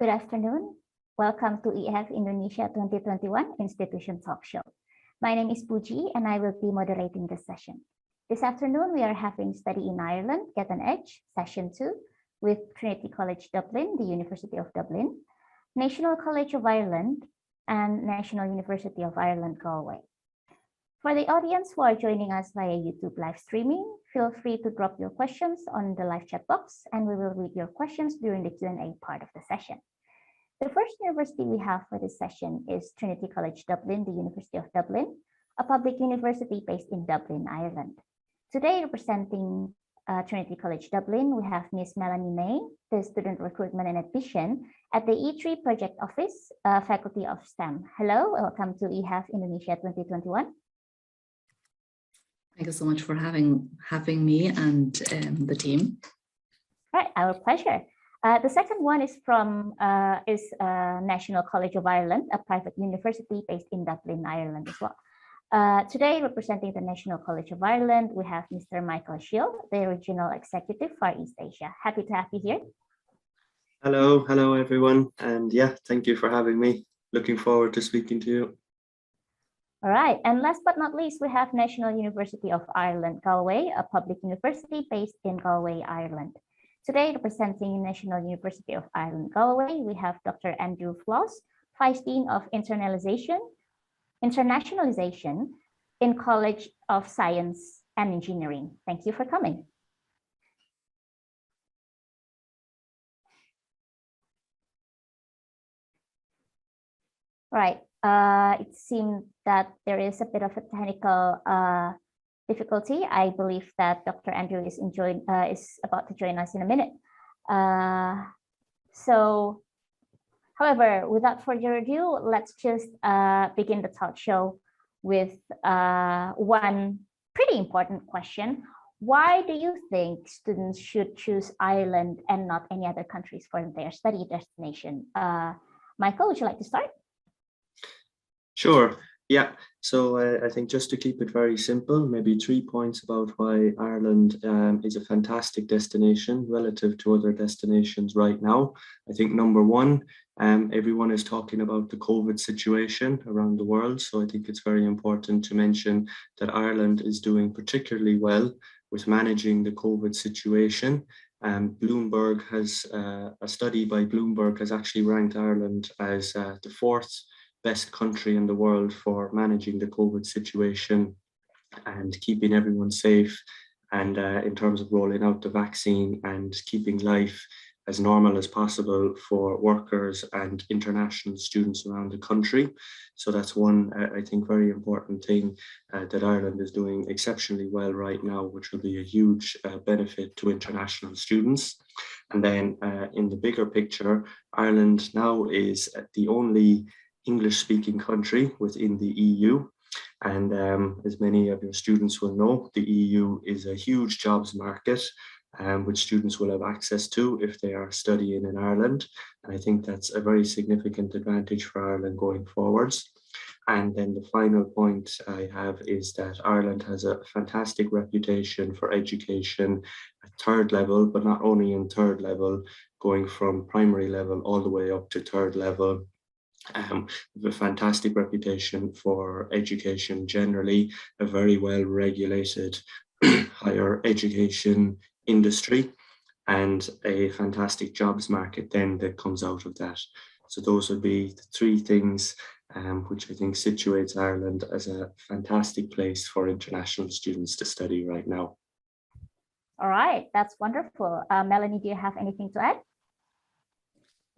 Good afternoon. Welcome to EF Indonesia 2021 Institution Talk Show. My name is Puji and I will be moderating this session. This afternoon, we are having Study in Ireland, Get an Edge, Session 2 with Trinity College Dublin, the University of Dublin, National College of Ireland, and National University of Ireland, Galway. For the audience who are joining us via YouTube live streaming, feel free to drop your questions on the live chat box and we will read your questions during the Q&A part of the session. The first university we have for this session is Trinity College Dublin, the University of Dublin, a public university based in Dublin, Ireland. Today, representing Trinity College Dublin, we have Ms. Melanie May, the Student Recruitment and Admission at the E3 Project Office, Faculty of STEM. Hello, welcome to EHAF Indonesia 2021. Thank you so much for having me and the team. All right, our pleasure. The second one is from National College of Ireland, a private university based in Dublin, Ireland as well. Today, representing the National College of Ireland, we have Mr. Michael Shield, the Regional Executive for East Asia. Happy to have you here. Hello everyone. And yeah, thank you for having me. Looking forward to speaking to you. All right, and last but not least, we have National University of Ireland, Galway, a public university based in Galway, Ireland. Today, representing National University of Ireland, Galway, we have Dr. Andrew Floss, Vice Dean of Internationalization in College of Science and Engineering. Thank you for coming. Right. It seemed that there is a bit of a technical difficulty. I believe that Dr. Andrew is about to join us in a minute. However, without further ado, let's just begin the talk show with one pretty important question. Why do you think students should choose Ireland and not any other countries for their study destination? Michael, would you like to start? Sure. Yeah. So I think just to keep it very simple, maybe 3 points about why Ireland is a fantastic destination relative to other destinations right now. I think number one, everyone is talking about the COVID situation around the world. So I think it's very important to mention that Ireland is doing particularly well with managing the COVID situation. Bloomberg has, a study by Bloomberg has actually ranked Ireland as the 4th best country in the world for managing the COVID situation and keeping everyone safe, and in terms of rolling out the vaccine and keeping life as normal as possible for workers and international students around the country. So that's one, I think, very important thing that Ireland is doing exceptionally well right now, which will be a huge benefit to international students. And then in the bigger picture, Ireland now is the only English-speaking country within the EU. And as many of your students will know, the EU is a huge jobs market which students will have access to if they are studying in Ireland. And I think that's a very significant advantage for Ireland going forwards. And then the final point I have is that Ireland has a fantastic reputation for education at 3rd level, but not only in 3rd level, going from primary level all the way up to 3rd level. With a fantastic reputation for education generally, a very well regulated higher education industry, and a fantastic jobs market then that comes out of that. So those would be the 3 things which I think situates Ireland as a fantastic place for international students to study right now. All right, that's wonderful. Melanie, do you have anything to add?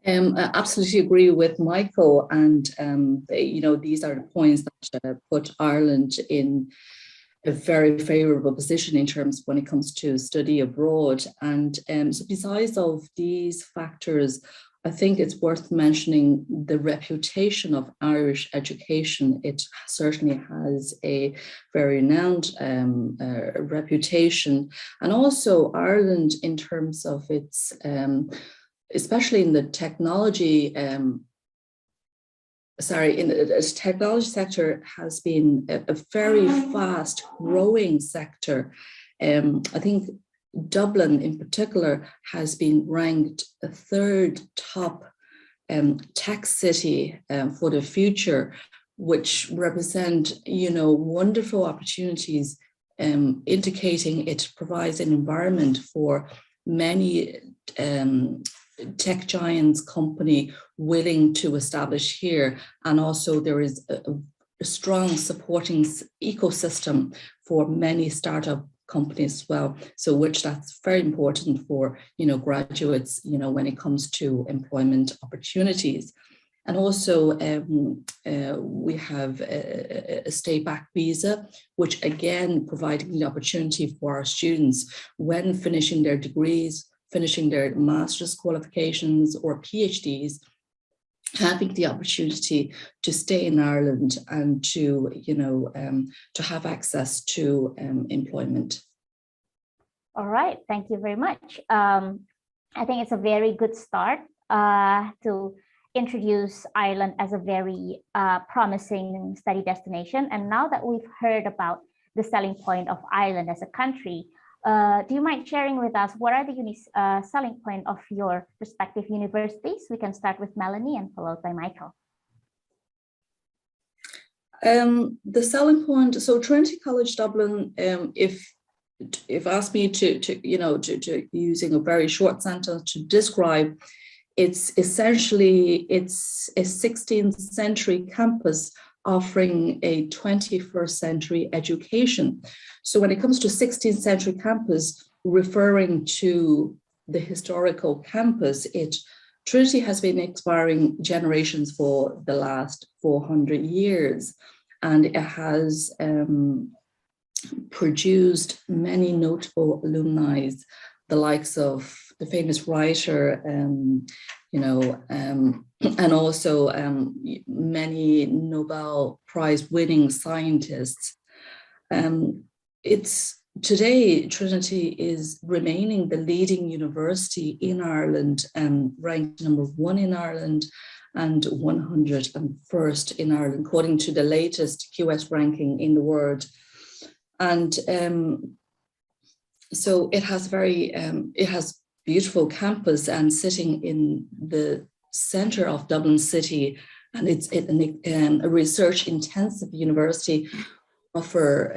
I absolutely agree with Michael, and these are the points that put Ireland in a very favourable position in terms when it comes to study abroad. And so besides of these factors, I think it's worth mentioning the reputation of Irish education. It certainly has a very renowned reputation, and also Ireland in terms of its especially in the technology, in the technology sector has been a very fast growing sector. I think Dublin in particular has been ranked a 3rd top tech city for the future, which represent, wonderful opportunities, indicating it provides an environment for many tech giants company willing to establish here. And also there is a strong supporting ecosystem for many startup companies as well. So which that's very important for, graduates, when it comes to employment opportunities. And also we have a stay-back visa, which again, providing the opportunity for our students when finishing their degrees, finishing their master's qualifications or PhDs, having the opportunity to stay in Ireland and to, to have access to employment. All right, thank you very much. I think it's a very good start to introduce Ireland as a very promising study destination. And now that we've heard about the selling point of Ireland as a country, do you mind sharing with us what are the unique selling point of your respective universities? We can start with Melanie and followed by Michael. The selling point, so Trinity College Dublin, if asked me to using a very short sentence to describe, it's essentially, it's a 16th century campus offering a 21st century education. So when it comes to 16th century campus, referring to the historical campus, Trinity has been inspiring generations for the last 400 years, and it has produced many notable alumni, the likes of the famous writer, and also many Nobel Prize winning scientists. Today, Trinity is remaining the leading university in Ireland, ranked #1 in Ireland and 101st in Ireland, according to the latest QS ranking in the world. And so it has beautiful campus and sitting in the center of Dublin city, and it's a research intensive university, offer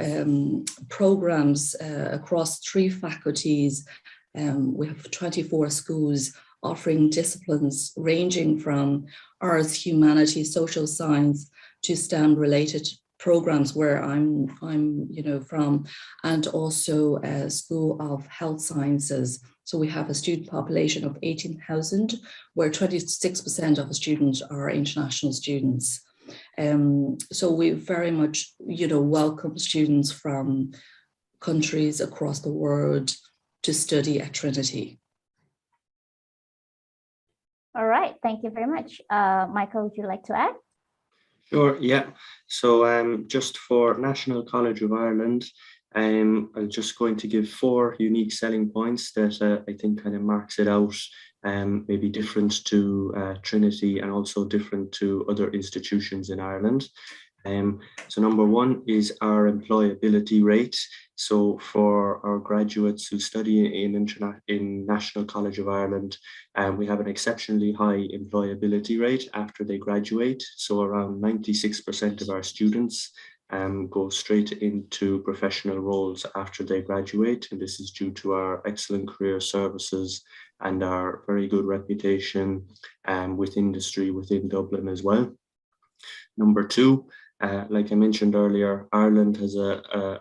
programs across 3 faculties. We have 24 schools offering disciplines ranging from arts, humanities, social science to STEM related programs where I'm from, and also a School of Health Sciences. So we have a student population of 18,000, where 26% of the students are international students. So we very much, welcome students from countries across the world to study at Trinity. All right, thank you very much. Michael, would you like to add? Sure, yeah. So just for National College of Ireland, I'm just going to give 4 unique selling points that I think kind of marks it out, maybe different to Trinity and also different to other institutions in Ireland. So number 1 is our employability rate. So for our graduates who study in National College of Ireland, we have an exceptionally high employability rate after they graduate. So around 96% of our students go straight into professional roles after they graduate. And this is due to our excellent career services and our very good reputation with industry within Dublin as well. Number 2, like I mentioned earlier, Ireland has an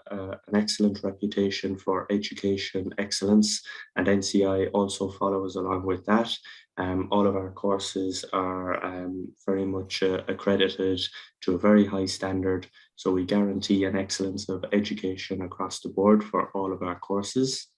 excellent reputation for education excellence, and NCI also follows along with that. All of our courses are very much accredited to a very high standard, so we guarantee an excellence of education across the board for all of our courses.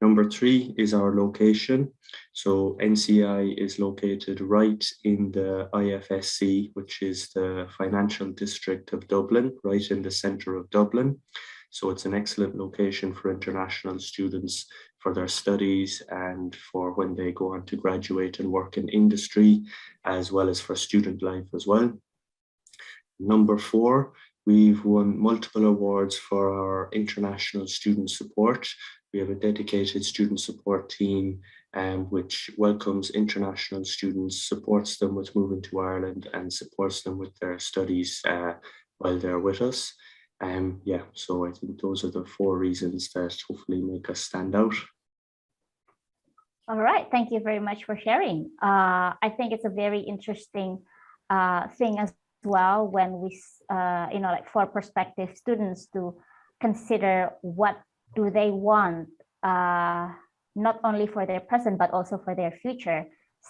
Number 3 is our location. So NCI is located right in the IFSC, which is the financial district of Dublin, right in the centre of Dublin. So it's an excellent location for international students for their studies and for when they go on to graduate and work in industry, as well as for student life as well. Number 4, we've won multiple awards for our international student support. We have a dedicated student support team which welcomes international students, supports them with moving to Ireland, and supports them with their studies while they're with us. Yeah, so I think those are the 4 reasons that hopefully make us stand out. All right, thank you very much for sharing. I think it's a very interesting thing as well when we, like for prospective students to consider what do they want, not only for their present, but also for their future.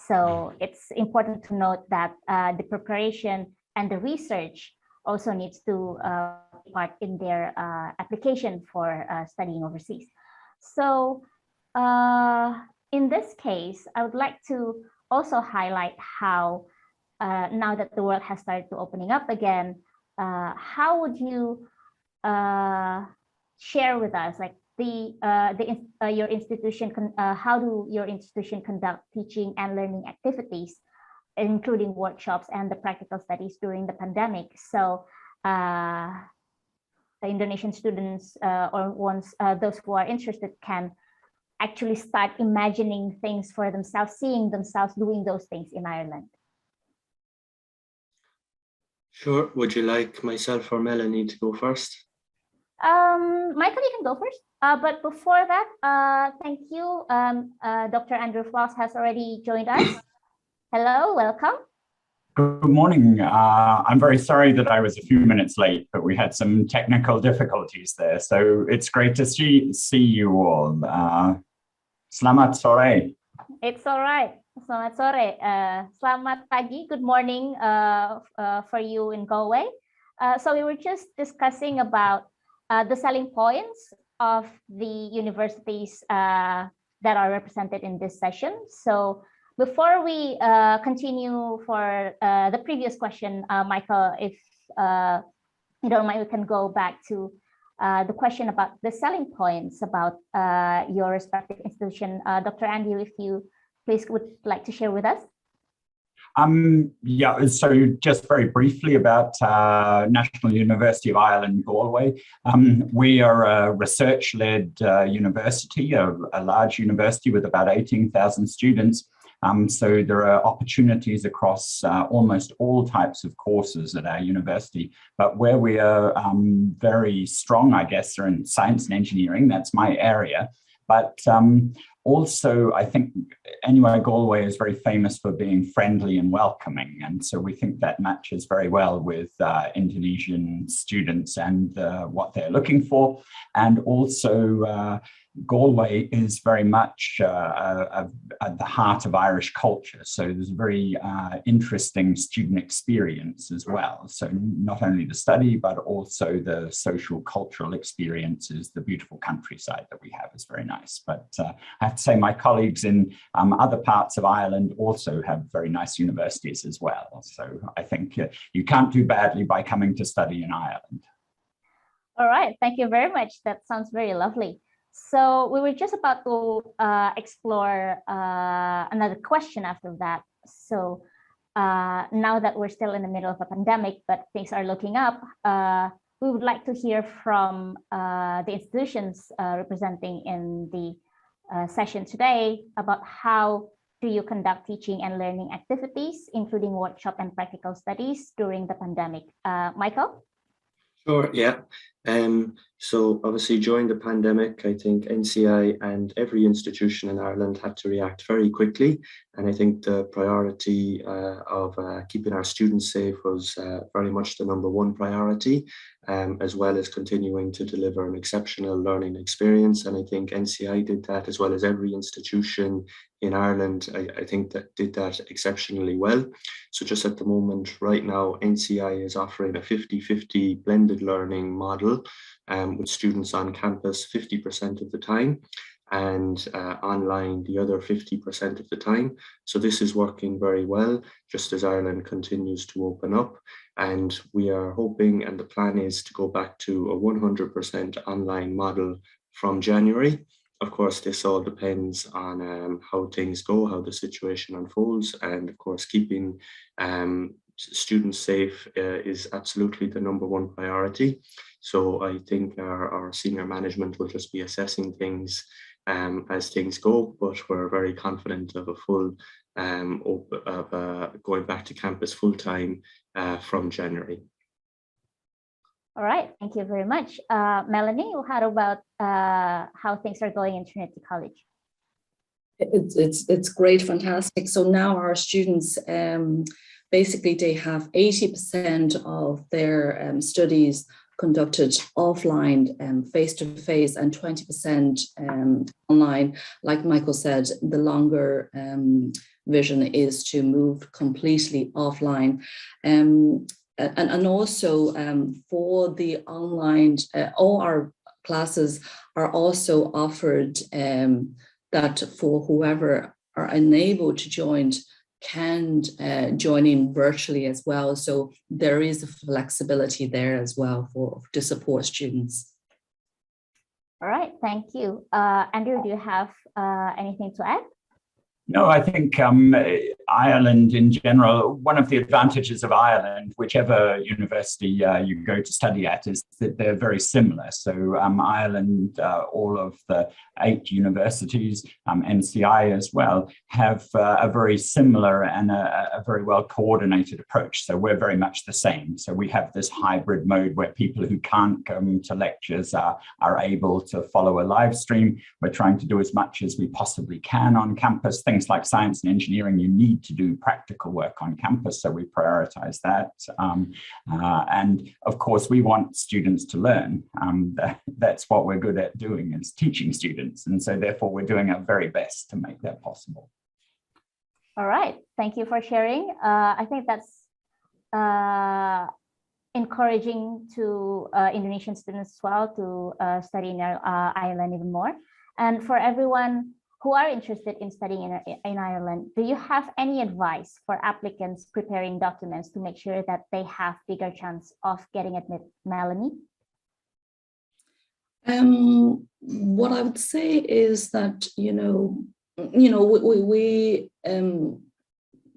So it's important to note that the preparation and the research also needs to be part in their application for studying overseas. So in this case, I would like to also highlight how now that the world has started to opening up again, how would you share with us, like your institution, how do your institution conduct teaching and learning activities, including workshops and the practical studies during the pandemic? So the Indonesian students or ones those who are interested can actually start imagining things for themselves, seeing themselves doing those things in Ireland. Sure. Would you like myself or Melanie to go first? Michael, you can go first. But before that, thank you. Dr. Andrew Floss has already joined us. Hello, welcome. Good morning. I'm very sorry that I was a few minutes late, but we had some technical difficulties there. So it's great to see you all. Selamat sore. It's all right. Selamat sore. Selamat pagi. Good morning for you in Galway. So we were just discussing about the selling points of the universities that are represented in this session. So before we continue for the previous question, Michael, if you don't mind, we can go back to the question about the selling points about your respective institution. Dr. Andrew, if you please would like to share with us. Yeah, so just very briefly about National University of Ireland, Galway. We are a research-led university, a large university with about 18,000 students. So there are opportunities across almost all types of courses at our university, but where we are very strong, I guess, are in science and engineering. That's my area. But also, I think anyway, Galway is very famous for being friendly and welcoming. And so we think that matches very well with Indonesian students and what they're looking for. And also, Galway is very much at the heart of Irish culture. So there's a very interesting student experience as well. So not only the study, but also the social cultural experiences, the beautiful countryside that we have is very nice. But I have to say my colleagues in other parts of Ireland also have very nice universities as well. So I think you can't do badly by coming to study in Ireland. All right, thank you very much. That sounds very lovely. So we were just about to explore another question after that. So now that we're still in the middle of a pandemic, but things are looking up, we would like to hear from the institutions representing in the session today about how do you conduct teaching and learning activities, including workshop and practical studies during the pandemic. Michael? Sure, yeah. So obviously during the pandemic, I think NCI and every institution in Ireland had to react very quickly. And I think the priority of keeping our students safe was very much the #1 priority, as well as continuing to deliver an exceptional learning experience. And I think NCI did that as well as every institution in Ireland, I think that did that exceptionally well. So just at the moment, right now, NCI is offering a 50-50 blended learning model with students on campus 50% of the time and online the other 50% of the time. So this is working very well, just as Ireland continues to open up. And we are hoping, and the plan is to go back to a 100% online model from January. Of course, this all depends on how things go, how the situation unfolds, and of course, keeping students safe is absolutely the #1 priority. So I think our senior management will just be assessing things as things go, but we're very confident of a full going back to campus full time from January. All right, thank you very much. Melanie, how about how things are going in Trinity College? It's great, fantastic. So now our students, basically they have 80% of their studies conducted offline, face-to-face, and 20% online. Like Michael said, the longer vision is to move completely offline. And also for the online, all our classes are also offered that for whoever are unable to join can join in virtually as well. So there is a flexibility there as well to support students. All right, thank you. Andrew, do you have anything to add? No, I think Ireland in general, one of the advantages of Ireland, whichever university you go to study at, is that they're very similar. So Ireland, all of the 8 universities, NCI as well, have a very similar and a very well coordinated approach. So we're very much the same. So we have this hybrid mode where people who can't come to lectures are able to follow a live stream. We're trying to do as much as we possibly can on campus. Things like science and engineering, you need to do practical work on campus, so we prioritize that. And of course, we want students to learn. That's what we're good at doing, is teaching students. And so therefore, we're doing our very best to make that possible. All right, thank you for sharing. I think that's encouraging to Indonesian students as well to study in Ireland even more. And for everyone who are interested in studying in Ireland, do you have any advice for applicants preparing documents to make sure that they have bigger chance of getting admitted? Melanie? What I would say is that, we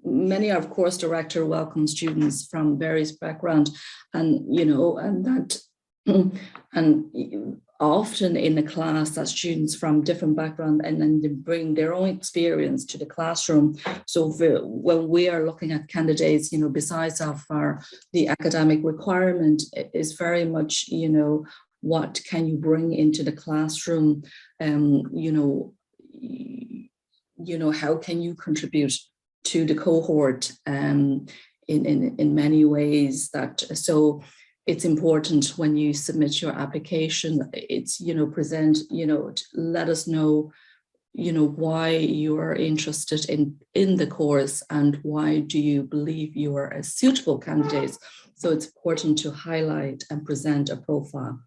many of course director welcome students from various backgrounds, and often in the class that students from different backgrounds, and then they bring their own experience to the classroom. So when we are looking at candidates, besides of the academic requirement, it is very much, what can you bring into the classroom? How can you contribute to the cohort in many ways? So it's important when you submit your application, it's, present, let us know, why you are interested in the course and why do you believe you are a suitable candidate. So it's important to highlight and present a profile.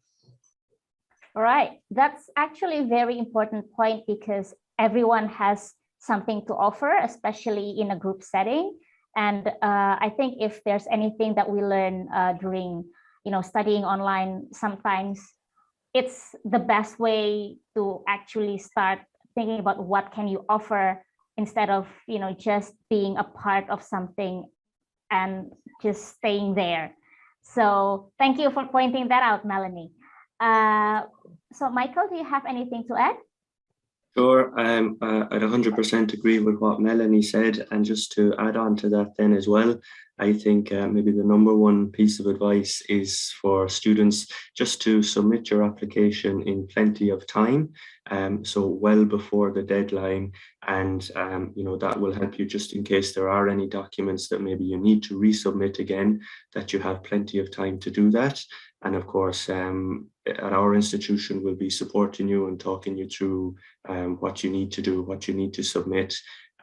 All right, that's actually a very important point, because everyone has something to offer, especially in a group setting. And I think if there's anything that we learn during studying online, sometimes it's the best way to actually start thinking about what can you offer, instead of just being a part of something and just staying there. So thank you for pointing that out, Melanie. So Michael, do you have anything to add? Sure, I'd 100% agree with what Melanie said, and just to add on to that then as well, I think maybe the number one piece of advice is for students just to submit your application in plenty of time, so well before the deadline, and that will help you just in case there are any documents that maybe you need to resubmit again, that you have plenty of time to do that. And of course, at our institution, we'll be supporting you and talking you through what you need to do, what you need to submit,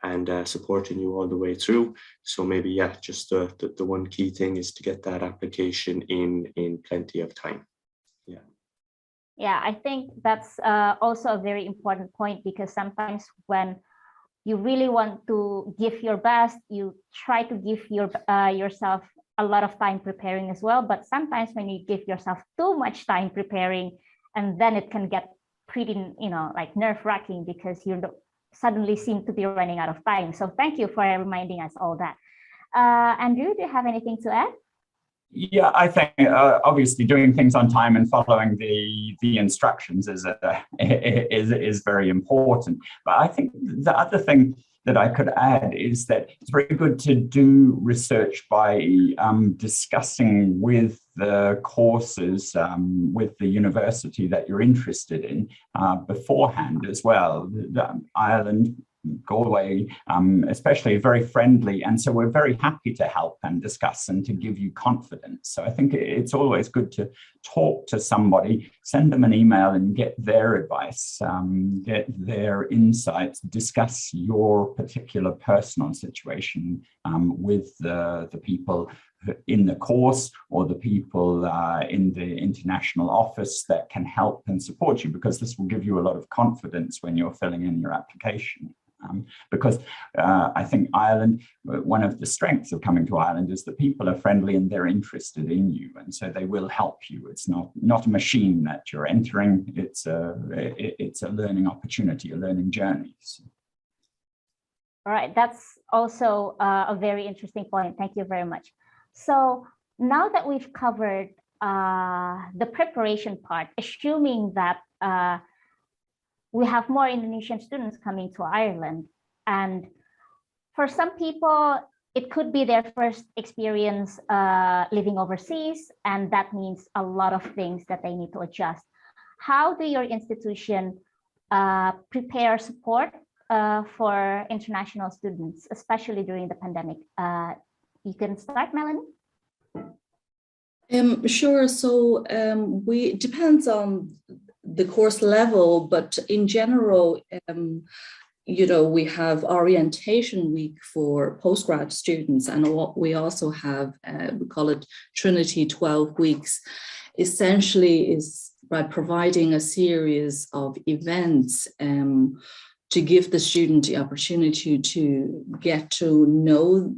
and supporting you all the way through. So maybe, yeah, just the one key thing is to get that application in plenty of time. Yeah. Yeah, I think that's also a very important point, because sometimes when you really want to give your best, you try to give yourself a lot of time preparing as well. But sometimes when you give yourself too much time preparing, and then it can get pretty, like nerve-wracking, because you suddenly seem to be running out of time. So thank you for reminding us all that. Andrew, do you have anything to add? Yeah, I think obviously doing things on time and following the instructions is very important. But I think the other thing that I could add is that it's very good to do research by discussing with the courses with the university that you're interested in beforehand as well. Ireland, Galway, especially, very friendly. And so we're very happy to help and discuss and to give you confidence. So I think it's always good to talk to somebody, send them an email and get their advice, get their insights, discuss your particular personal situation with the people in the course or the people in the international office that can help and support you, because this will give you a lot of confidence when you're filling in your application. Because I think Ireland, one of the strengths of coming to Ireland is that people are friendly and they're interested in you, and so they will help you. It's not a machine that you're entering. It's a learning opportunity, a learning journey. So. All right, that's also a very interesting point. Thank you very much. So now that we've covered the preparation part, assuming that we have more Indonesian students coming to Ireland, and for some people, it could be their first experience living overseas, and that means a lot of things that they need to adjust. How do your institution prepare support for international students, especially during the pandemic? You can start, Melanie. Sure. So it depends on the course level, but in general, we have orientation week for postgrad students, and we also have, we call it Trinity 12 weeks. Essentially is by providing a series of events to give the student the opportunity to get to know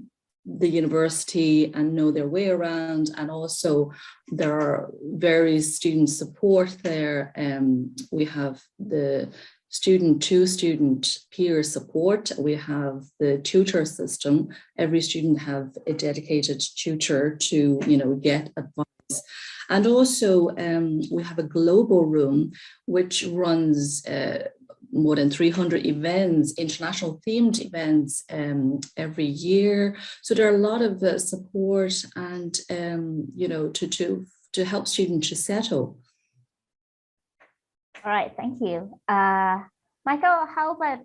the university and know their way around. And also there are various student support there. We have the student-to-student peer support. We have the tutor system. Every student have a dedicated tutor to, get advice. And also we have a global room which runs more than 300 events, international themed events every year. So there are a lot of support and, to help students to settle. All right, thank you. Michael, how about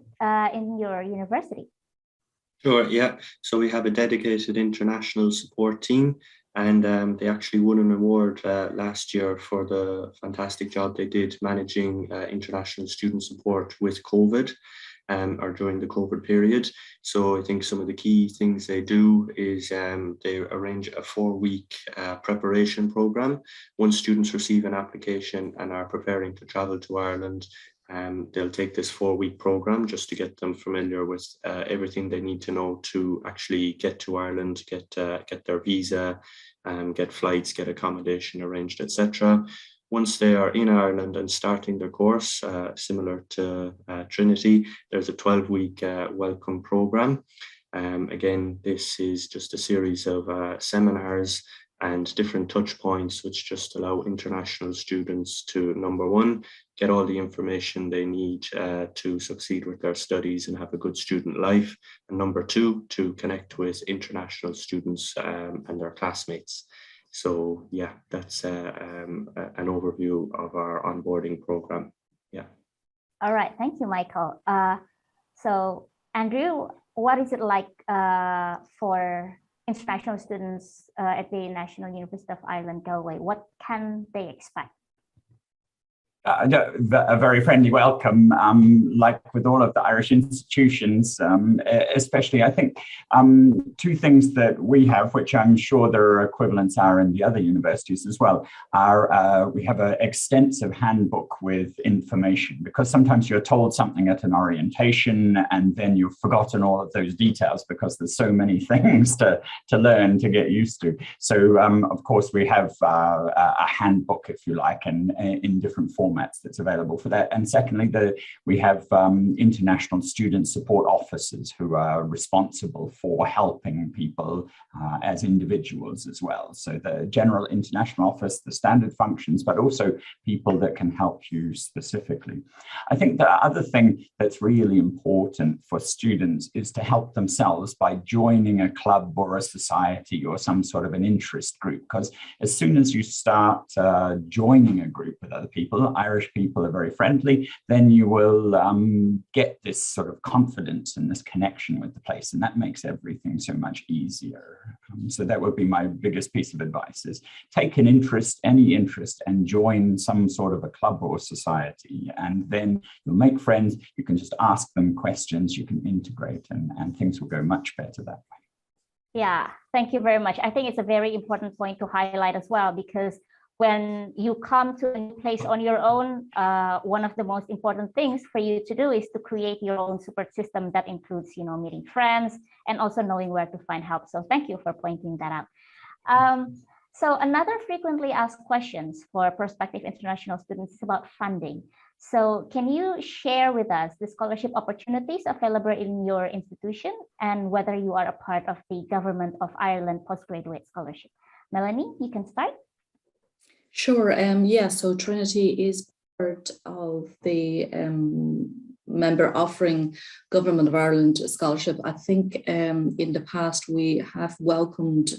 in your university? Sure, yeah. So we have a dedicated international support team, and they actually won an award last year for the fantastic job they did managing international student support with COVID or during the COVID period. So I think some of the key things they do is they arrange a 4-week preparation program. Once students receive an application and are preparing to travel to Ireland, they'll take this 4-week program just to get them familiar with everything they need to know to actually get to Ireland, get their visa, get flights, get accommodation arranged, etc. Once they are in Ireland and starting their course, similar to Trinity, there's a 12-week welcome program. Again, this is just a series of seminars and different touch points which just allow international students to, number one, get all the information they need to succeed with their studies and have a good student life, and number two, to connect with international students and their classmates. So yeah, that's an overview of our onboarding program. Yeah. All right, thank you, Michael. So Andrew, what is it like for international students at the National University of Ireland, Galway? What can they expect? A very friendly welcome, like with all of the Irish institutions, especially I think two things that we have, which I'm sure their equivalents are in the other universities as well, are we have an extensive handbook with information, because sometimes you're told something at an orientation and then you've forgotten all of those details because there's so many things to learn, to get used to. So of course we have a handbook, if you like, and in different formats formats that's available for that. And secondly, we have international student support officers who are responsible for helping people as individuals as well. So the general international office, the standard functions, but also people that can help you specifically. I think the other thing that's really important for students is to help themselves by joining a club or a society or some sort of an interest group, because as soon as you start joining a group with other people, Irish people are very friendly, then you will get this sort of confidence and this connection with the place, and that makes everything so much easier. So that would be my biggest piece of advice, is take an interest, any interest, and join some sort of a club or society, and then you'll make friends, you can just ask them questions, you can integrate, and things will go much better that way. Yeah, thank you very much. I think it's a very important point to highlight as well, because when you come to a place on your own, one of the most important things for you to do is to create your own support system that includes, meeting friends and also knowing where to find help. So thank you for pointing that out. So another frequently asked questions for prospective international students is about funding. So can you share with us the scholarship opportunities available in your institution and whether you are a part of the Government of Ireland postgraduate scholarship? Melanie, you can start. Sure. Yeah, so Trinity is part of the member offering Government of Ireland scholarship. I think in the past we have welcomed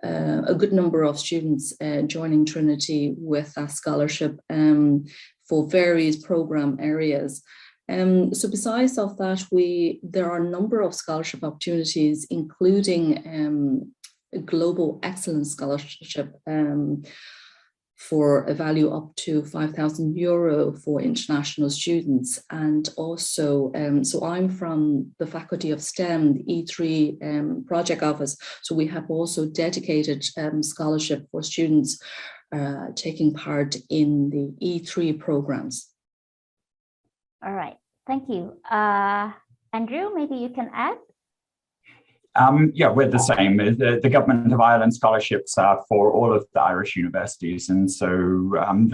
a good number of students joining Trinity with that scholarship for various program areas. So besides of that, there are a number of scholarship opportunities, including a Global Excellence Scholarship for a value up to €5,000 for international students. And also, so I'm from the Faculty of STEM, the E3 project office. So we have also dedicated scholarship for students taking part in the E3 programs. All right, thank you. Andrew, maybe you can add? Yeah, we're the same. The Government of Ireland scholarships are for all of the Irish universities, and so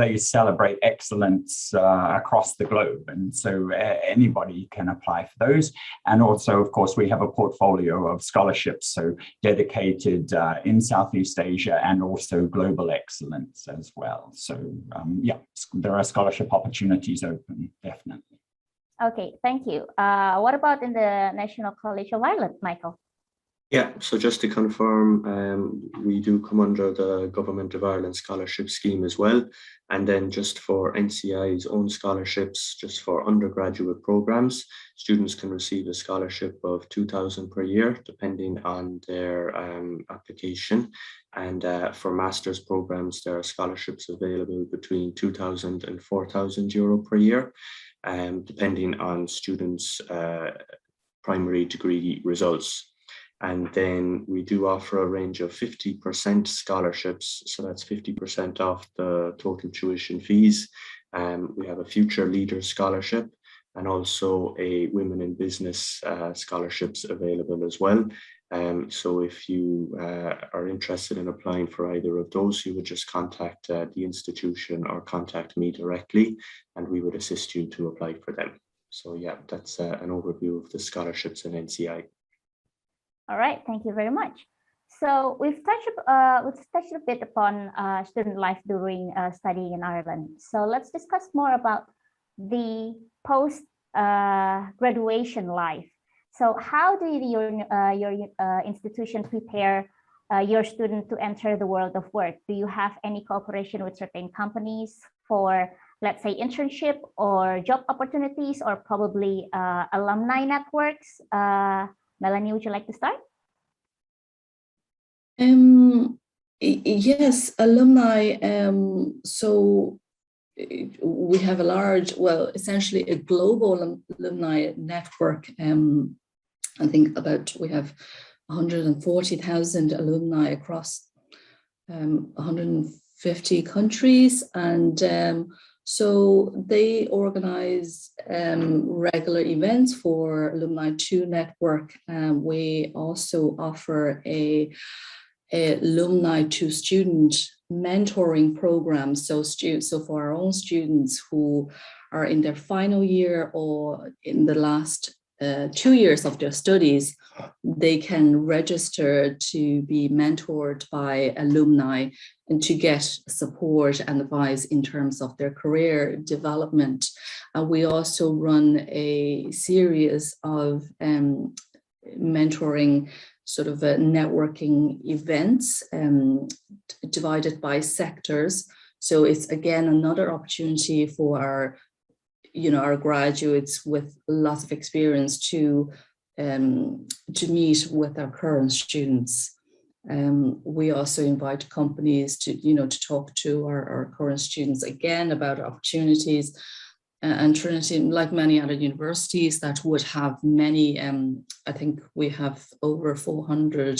they celebrate excellence across the globe, and so anybody can apply for those. And also, of course, we have a portfolio of scholarships, so dedicated in Southeast Asia and also global excellence as well. So yeah, there are scholarship opportunities open, definitely. Okay, thank you. What about in the National College of Ireland, Michael? Yeah, so just to confirm, we do come under the Government of Ireland scholarship scheme as well. And then just for NCI's own scholarships, just for undergraduate programs, students can receive a scholarship of €2,000 per year, depending on their application. And for master's programs, there are scholarships available between €2,000 and €4,000 per year, depending on students' primary degree results. And then we do offer a range of 50% scholarships. So that's 50% off the total tuition fees. We have a Future Leaders Scholarship and also a Women in Business scholarships available as well. So if you are interested in applying for either of those, you would just contact the institution or contact me directly, and we would assist you to apply for them. So yeah, that's an overview of the scholarships in NCI. All right, thank you very much. So we've touched a bit upon student life during studying in Ireland. So let's discuss more about the post graduation life. So how do your institution prepare your student to enter the world of work? Do you have any cooperation with certain companies for, let's say, internship or job opportunities, or probably alumni networks? Melanie, would you like to start? Yes, alumni. So we have a large, well, essentially a global alumni network. I think we have 140,000 alumni across 150 countries, and so they organize regular events for Alumni 2 Network. We also offer a Alumni to Student mentoring programs. So for our own students who are in their final year or in the last 2 years of their studies, they can register to be mentored by alumni and to get support and advice in terms of their career development. We also run a series of mentoring sort of networking events divided by sectors. So it's again another opportunity for our graduates with lots of experience to meet with our current students. We also invite companies to talk to our current students again about opportunities. And Trinity, like many other universities that would have many, I think we have over 400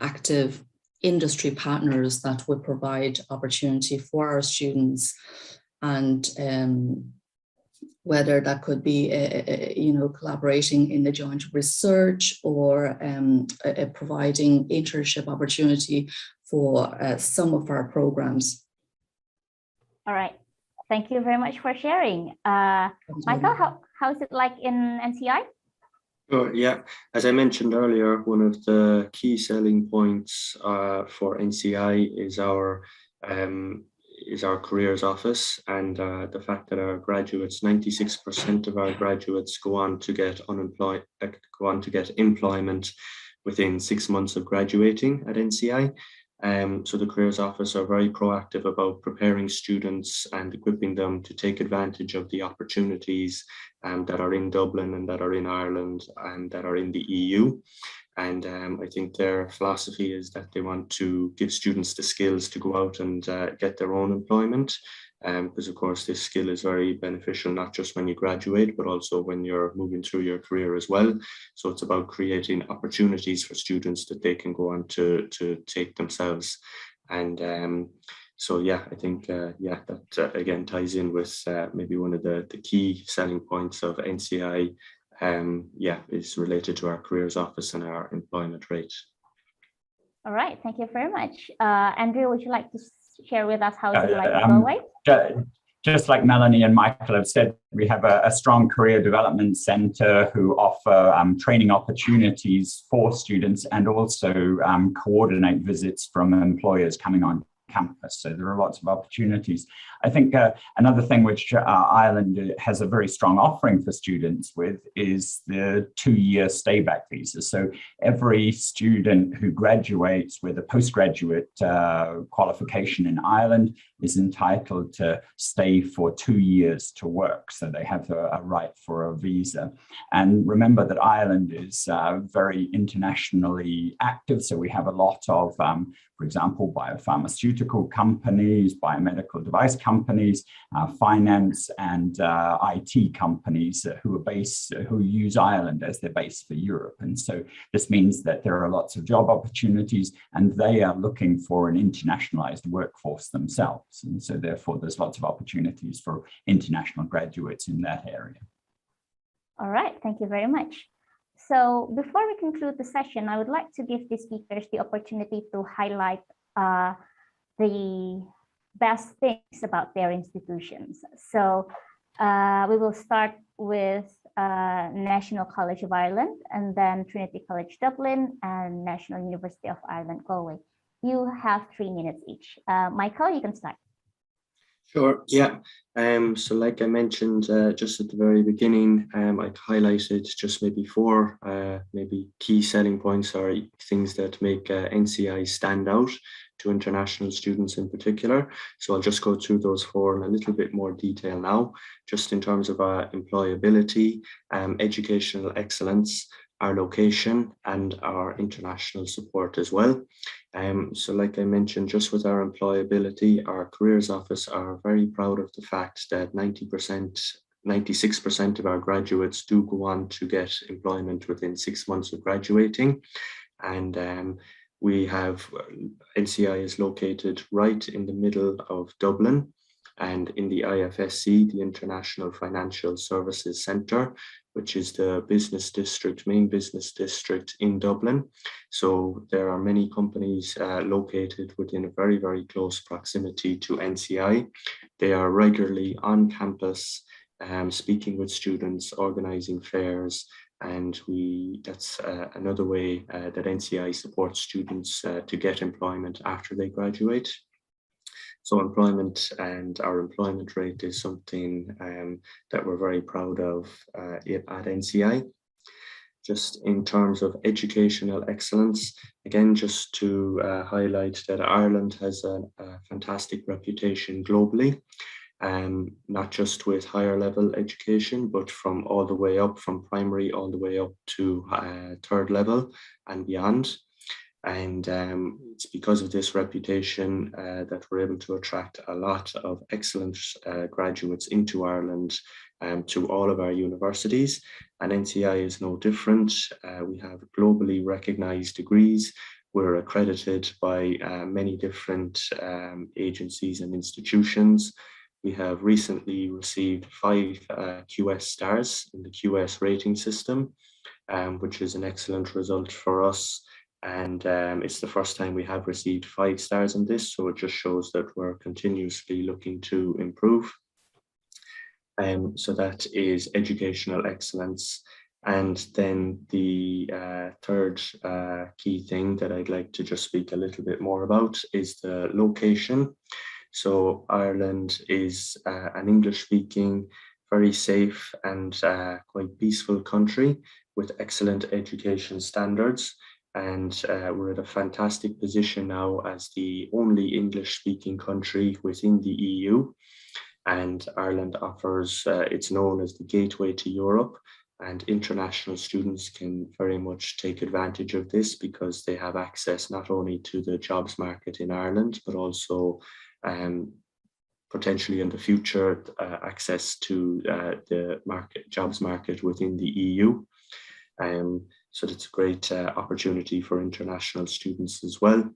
active industry partners that would provide opportunity for our students. And whether that could be, collaborating in the joint research or providing internship opportunity for some of our programs. All right. Thank you very much for sharing. Michael, how is it like in NCI? Oh, yeah, as I mentioned earlier, one of the key selling points for NCI is our careers office, and the fact that our graduates, 96% of our graduates go on to get employment within 6 months of graduating at NCI. So the careers office are very proactive about preparing students and equipping them to take advantage of the opportunities that are in Dublin and that are in Ireland and that are in the EU. And I think their philosophy is that they want to give students the skills to go out and get their own employment. Because of course this skill is very beneficial, not just when you graduate, but also when you're moving through your career as well. So it's about creating opportunities for students that they can go on to take themselves. And so yeah, I think that again ties in with maybe one of the key selling points of NCI. Is related to our careers office and our employment rate. All right, thank you very much. Andrew, would you like to share with us how it's like in Galway? Just like Melanie and Michael have said, we have a strong career development center who offer training opportunities for students and also coordinate visits from employers coming on campus. So there are lots of opportunities. I think another thing which Ireland has a very strong offering for students with is the 2-year stay-back visa. So every student who graduates with a postgraduate qualification in Ireland is entitled to stay for 2 years to work. So they have a right for a visa. And remember that Ireland is very internationally active. So we have a lot of, for example, biopharmaceutical companies, biomedical device companies, finance and IT companies who use Ireland as their base for Europe. And so this means that there are lots of job opportunities and they are looking for an internationalized workforce themselves. And so therefore there's lots of opportunities for international graduates in that area. All right, thank you very much. So before we conclude the session, I would like to give the speakers the opportunity to highlight the best things about their institutions. So we will start with National College of Ireland, and then Trinity College Dublin, and National University of Ireland Galway. You have 3 minutes each. Michael, you can start. Sure, yeah. So like I mentioned just at the very beginning, I highlighted just maybe 4 maybe key selling points or things that make NCI stand out to international students in particular. So I'll just go through those 4 in a little bit more detail now, just in terms of employability, educational excellence, our location, and our international support as well. So like I mentioned, just with our employability, our careers office are very proud of the fact that 96% of our graduates do go on to get employment within 6 months of graduating. And we have, NCI is located right in the middle of Dublin. and in the IFSC, the International Financial Services Centre, which is the main business district in Dublin. So there are many companies located within a very, very close proximity to NCI. They are regularly on campus, speaking with students, organising fairs, and that's another way that NCI supports students to get employment after they graduate. So employment and our employment rate is something that we're very proud of at NCI. Just in terms of educational excellence, again, just to highlight that Ireland has a fantastic reputation globally, not just with higher level education, but from all the way up, from primary all the way up to third level and beyond. And it's because of this reputation that we're able to attract a lot of excellent graduates into Ireland to all of our universities. And NCI is no different. We have globally recognized degrees. We're accredited by many different agencies and institutions. We have recently received 5 QS stars in the QS rating system, which is an excellent result for us. And it's the first time we have received 5 stars in this, so it just shows that we're continuously looking to improve. So that is educational excellence. And then the third key thing that I'd like to just speak a little bit more about is the location. So Ireland is an English-speaking, very safe and quite peaceful country with excellent education standards. And we're at a fantastic position now as the only English-speaking country within the EU. And Ireland offers, it's known as the gateway to Europe, and international students can very much take advantage of this because they have access not only to the jobs market in Ireland, but also potentially in the future, access to the jobs market within the EU. So that's a great opportunity for international students as well.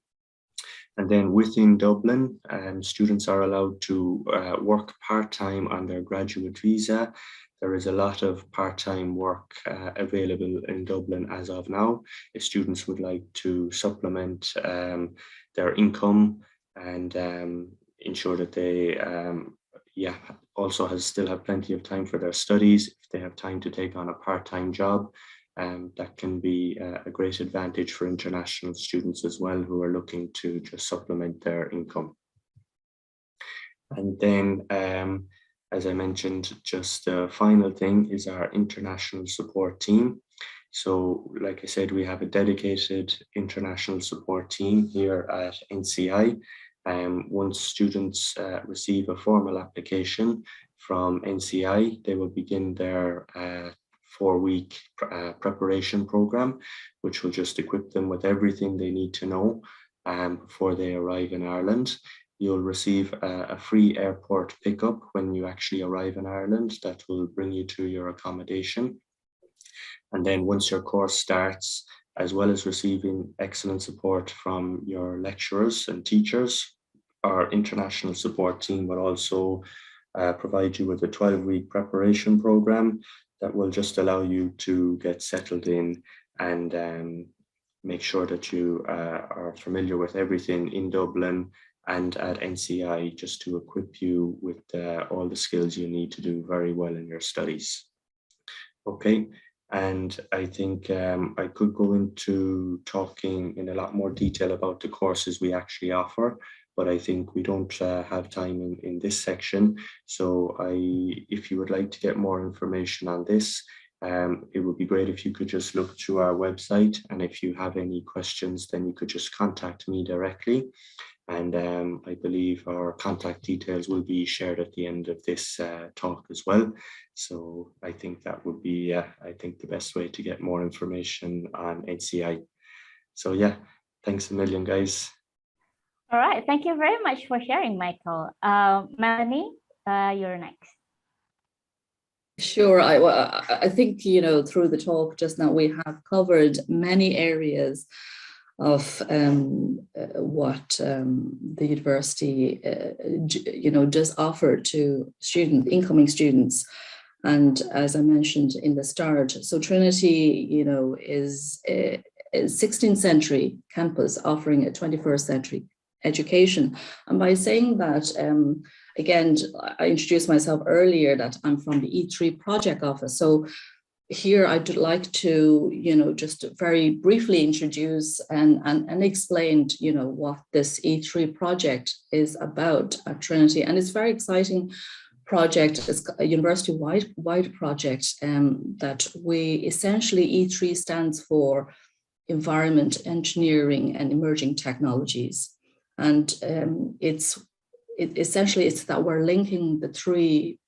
And then within Dublin, students are allowed to work part-time on their graduate visa. There is a lot of part-time work available in Dublin as of now. If students would like to supplement their income and ensure that they also still have plenty of time for their studies, if they have time to take on a part-time job, that can be a great advantage for international students as well who are looking to just supplement their income. And then, as I mentioned, just the final thing is our international support team. So like I said, we have a dedicated international support team here at NCI. Once students receive a formal application from NCI, they will begin their 4-week preparation program, which will just equip them with everything they need to know before they arrive in Ireland. You'll receive a free airport pickup when you actually arrive in Ireland that will bring you to your accommodation. And then once your course starts, as well as receiving excellent support from your lecturers and teachers, our international support team will also provide you with a 12-week preparation program that will just allow you to get settled in and make sure that you are familiar with everything in Dublin and at NCI, just to equip you with all the skills you need to do very well in your studies. Okay, and I think I could go into talking in a lot more detail about the courses we actually offer, but I think we don't have time in this section. So if you would like to get more information on this, it would be great if you could just look through our website, and if you have any questions, then you could just contact me directly. And I believe our contact details will be shared at the end of this talk as well. So I think that would be, the best way to get more information on NCI. So yeah, thanks a million, guys. All right, thank you very much for sharing, Michael. Melanie, you're next. Sure. I think, through the talk just now, we have covered many areas of what the university, does offer to incoming students. And as I mentioned in the start, so Trinity, is a 16th century campus offering a 21st century education. And by saying that, again, I introduced myself earlier that I'm from the E3 project office. So here I'd like to, just very briefly introduce and explain, what this E3 project is about at Trinity. And it's a very exciting project. It's a university-wide project that we essentially, E3 stands for Environment, Engineering and Emerging Technologies. And it's that we're linking the three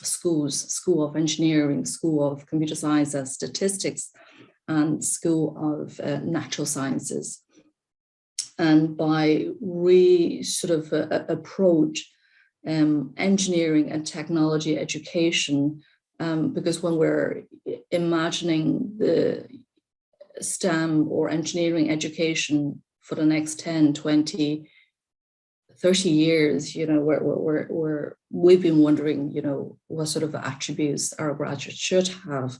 schools: School of Engineering, School of Computer Science and Statistics, and School of Natural Sciences. And by approach engineering and technology education, because when we're imagining the STEM or engineering education for the next 10, 20, 30 years, we've been wondering, what sort of attributes our graduates should have.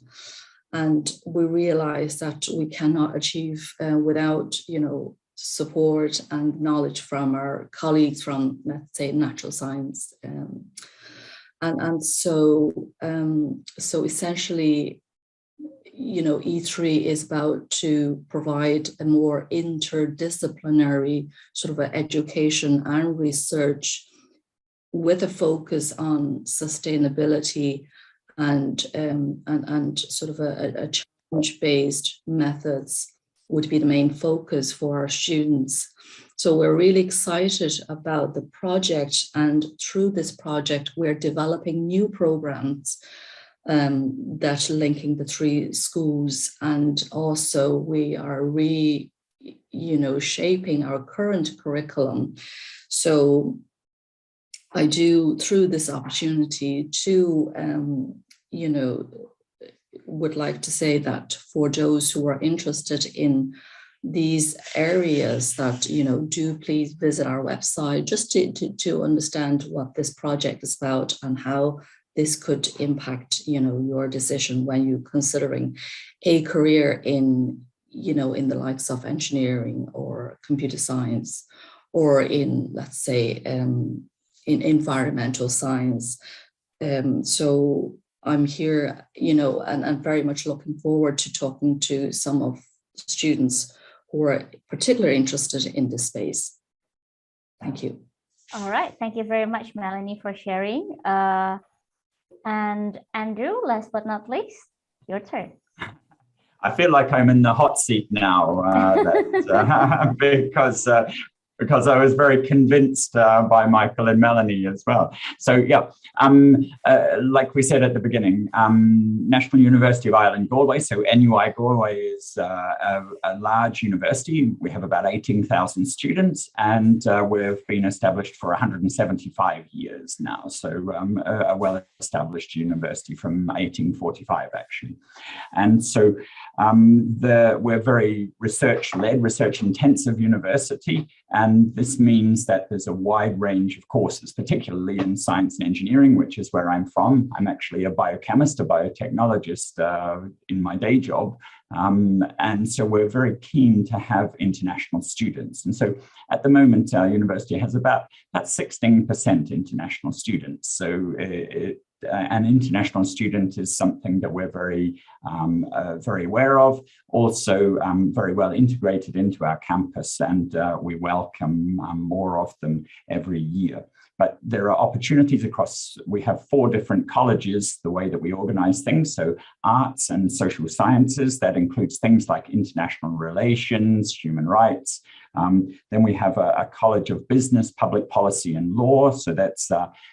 And we realize that we cannot achieve without, support and knowledge from our colleagues from, let's say, natural science. So essentially, E3 is about to provide a more interdisciplinary sort of education and research with a focus on sustainability and sort of a challenge-based methods would be the main focus for our students. So we're really excited about the project, and through this project, we're developing new programs that linking the three schools, and also we are shaping our current curriculum. So I do, through this opportunity, to would like to say that for those who are interested in these areas, that do please visit our website just to understand what this project is about and how this could impact, your decision when you're considering a career in the likes of engineering or computer science, or in, let's say, in environmental science. So I'm here, and I'm very much looking forward to talking to some of the students who are particularly interested in this space. Thank you. All right. Thank you very much, Melanie, for sharing. And Andrew, last but not least, your turn. I feel like I'm in the hot seat now because I was very convinced by Michael and Melanie as well. So yeah, like we said at the beginning, National University of Ireland, Galway, so NUI Galway is a large university. We have about 18,000 students, and we've been established for 175 years now. So a well-established university from 1845, actually. And so we're very research-led, research-intensive university. And this means that there's a wide range of courses, particularly in science and engineering, which is where I'm from. I'm actually a biochemist, a biotechnologist in my day job. And so we're very keen to have international students. And so at the moment, our university has about 16% international students. So an international student is something that we're very aware of, also very well integrated into our campus, and we welcome more of them every year. But there are opportunities across, we have 4 different colleges, the way that we organize things. So arts and social sciences, that includes things like international relations, human rights. Then we have a college of business, public policy and law. So that's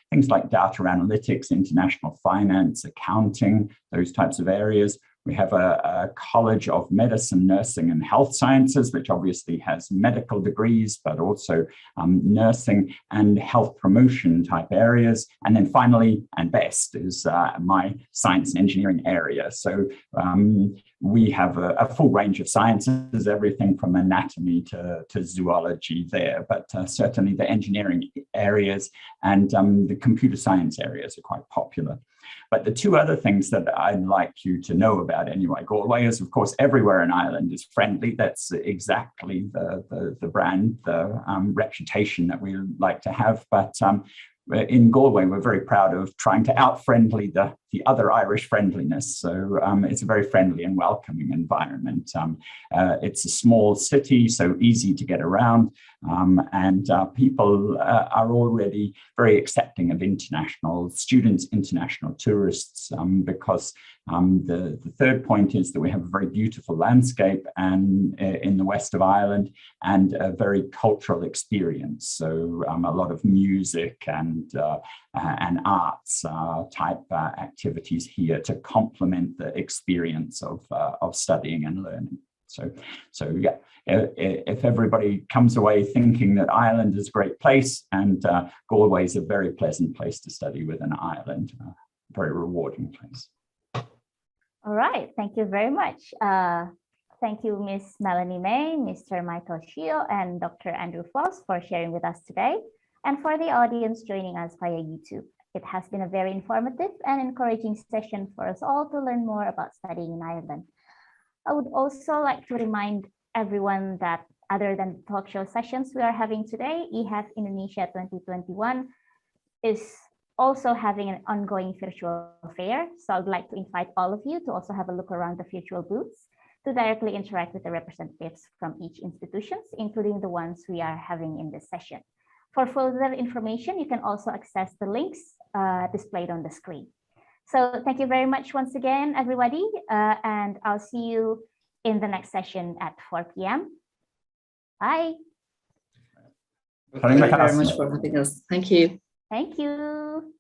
things like data analytics, international finance, accounting, those types of areas. We have a College of Medicine, Nursing and Health Sciences, which obviously has medical degrees, but also nursing and health promotion type areas. And then finally, and best, is my science and engineering area. So we have a full range of sciences, everything from anatomy to zoology there, but certainly the engineering areas and the computer science areas are quite popular. But the two other things that I'd like you to know about anyway, Galway is, of course, everywhere in Ireland is friendly. That's exactly the brand, the reputation that we like to have. But in Galway, we're very proud of trying to out-friendly the other Irish friendliness. So it's a very friendly and welcoming environment. It's a small city, so easy to get around. And people are already very accepting of international students, international tourists, because the third point is that we have a very beautiful landscape and in the west of Ireland and a very cultural experience. So a lot of music and arts type activities here to complement the experience of studying and learning. So yeah, if everybody comes away thinking that Ireland is a great place and Galway is a very pleasant place to study within Ireland, a very rewarding place. All right, thank you very much. Thank you, Ms. Melanie May, Mr. Michael Shio, and Dr. Andrew Foss for sharing with us today, and for the audience joining us via YouTube. It has been a very informative and encouraging session for us all to learn more about studying in Ireland. I would also like to remind everyone that other than talk show sessions we are having today, EHF Indonesia 2021 is also having an ongoing virtual fair. So I would like to invite all of you to also have a look around the virtual booths to directly interact with the representatives from each institutions, including the ones we are having in this session. For further information, you can also access the links displayed on the screen. So thank you very much once again, everybody, and I'll see you in the next session at 4 p.m. Bye. Thank you very much for having us. Thank you. Thank you.